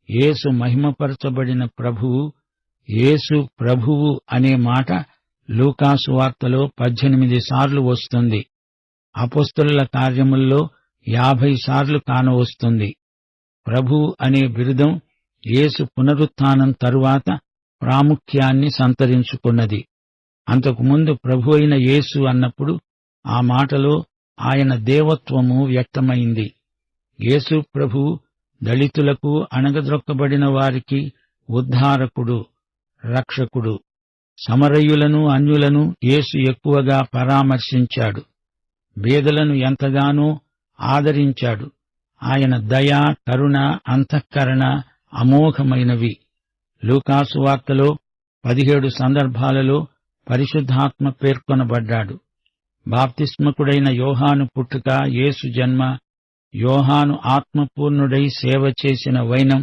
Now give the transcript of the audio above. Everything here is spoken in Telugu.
యేసు మహిమపరచబడిన ప్రభువు, యేసు ప్రభువు అనే మాట లూకాసు వార్తలో 18 సార్లు వస్తుంది. అపొస్తలుల కార్యముల్లో 50 సార్లు కానవస్తుంది. ప్రభువు అనే బిరుదం యేసు పునరుత్థానం తరువాత ప్రాముఖ్యాన్ని సంతరించుకున్నది. అంతకుముందు ప్రభు అయిన యేసు అన్నప్పుడు ఆ మాటలో ఆయన దేవత్వము వ్యక్తమైంది. యేసు ప్రభువు దళితులకు, అణగద్రొక్కబడిన వారికి ఉద్ధారకుడు, రక్షకుడు. సమరయులను, అన్యులను యేసు ఎక్కువగా పరామర్శించాడు. బీదలను ఎంతగానో ఆదరించాడు. ఆయన దయ, కరుణ, అంతఃకరణ అమోఘమైనవి. లూకాసు వార్తలో 17 సందర్భాలలో పరిశుద్ధాత్మ పేర్కొనబడ్డాడు. బాప్తిస్మకుడైన యోహాను పుట్టుక, యేసు జన్మ, యోహాను ఆత్మపూర్ణుడై సేవ చేసిన వైనం,